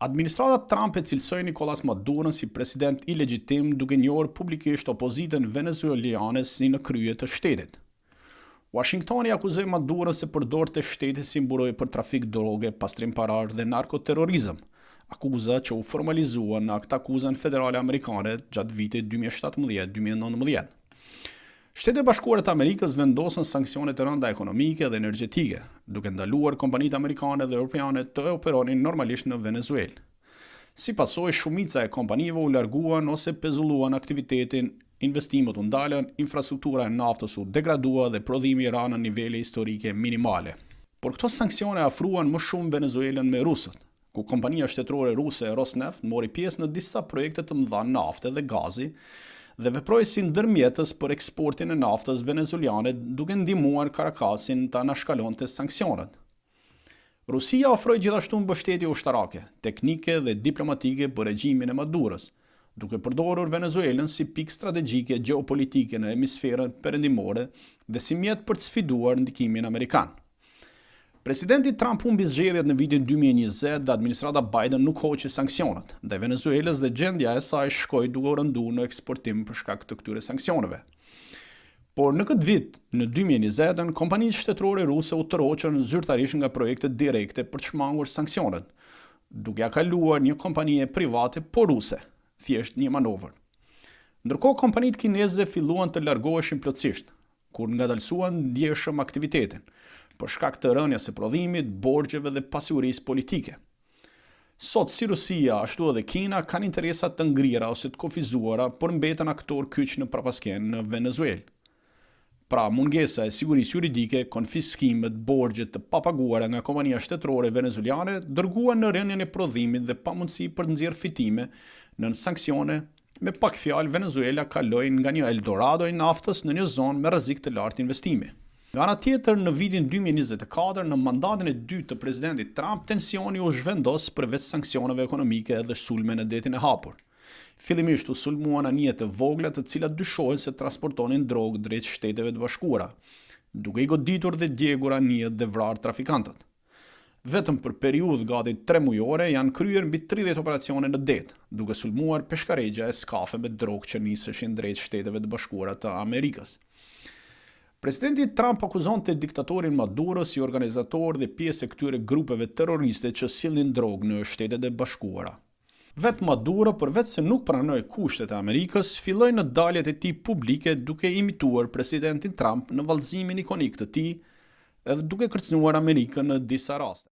Administrata Trump e cilësoi Nicolas Madurën si president ilegjitim duke njohur publikisht opozitën venezueliane si në krye të shtetit. Washingtoni akuzoi Madurën se përdorte shtetin si mburojë për trafik droge, pastrim parash dhe narkoterrorizëm, akuza që u formalizuan në Akta Akuzën Federale Amerikane gjatë vitit 2017-2019. Shtetet Bashkuara të Amerikës vendosën sanksione të rënda ekonomike dhe energjetike, duke ndaluar kompanitë amerikane dhe europiane të operonin normalisht në Venezuelë. Si pasojë, shumica e kompanive u larguan ose pezulluan aktivitetin, investimet u ndalën, infrastruktura e naftës u degradua dhe prodhimi ra në nivele historike minimale. Por këto sanksione afruan më shumë Venezuelën me rusët, ku kompania shtetërore ruse Rosneft mori pjesë në disa projekte të mëdha nafte dhe gazi, dhe veproi si ndërmjetës për eksportin e naftës venezueliane duke ndihmuar Caracasin ta anashkalonte sanksionet. Rusia ofroi gjithashtu mbështetje ushtarake, teknike dhe diplomatike për regjimin e Madurës, duke përdorur Venezuelën si pikë strategjike gjeopolitike në hemisferën perëndimore dhe si mjet për të sfiduar ndikimin amerikan. Presidenti Trump humbi zgjedhjet në vitin 2020 dhe administrata Biden nuk hoqi sanksionet, dhe Venezuelës dhe gjendja e saj shkoi duke u rënduar në eksportim për shkak të këtyre sanksioneve. Por në këtë vit, në 2020, kompanitë shtetërore ruse u tërhoqën zyrtarisht nga projektet direkte për të shmangur sanksionet, duke ja kaluar një kompanie private por ruse, thjesht një manovër. Ndërkohë kompanitë kineze filluan të largoheshin plotësisht, kur ngadalësuan ndjeshëm aktivitetin, për shkak të rënies së prodhimit, borxheve dhe pasigurisë politike. Sot si Rusia, ashtu edhe Kina kanë interesa të ngrira ose të kufizuara, por mbeten aktor kyç në prapasken në Venezuelë. Pra, mungesa e sigurisë juridike, konfiskimet, borxhet të papaguara nga kompania shtetërore venezueliane dërguan në rënien e prodhimit dhe pamundësi për të nxjerrë fitime nën sanksione. Me pak fjalë, Venezuela kaloi nga një Eldorado i naftës në një zonë me rrezik të lartë investimi. Nga ana tjetër, në vitin 2024, në mandatin e dytë të presidentit Trump, tensioni u zhvendos përveç sanksioneve ekonomike dhe sulme në detin e hapur. Fillimisht u sulmuan anijet të vogla të cilat dyshohen se transportonin drogë drejt Shteteve të Bashkuara, duke i goditur dhe djegur anijet dhe vrarë trafikantët. Vetëm për periudhë gati 3 mujore janë kryer mbi 30 operacione në det, duke sulmuar peshkaregja e skafe me drogë që niseshin drejt Shteteve të Bashkuara të Amerikës. Presidenti Trump akuzonte diktatorin Maduro si organizator dhe pjesë e këtyre grupeve terroriste që sillnin drogë në Shtetet e Bashkuara. Vetë Maduro, përveç se nuk pranoi kushtet e Amerikës, filloi në daljet e tij publike duke imituar presidentin Trump në vallëzimin ikonik të tij, edhe duke kërcënuar Amerikën në disa raste.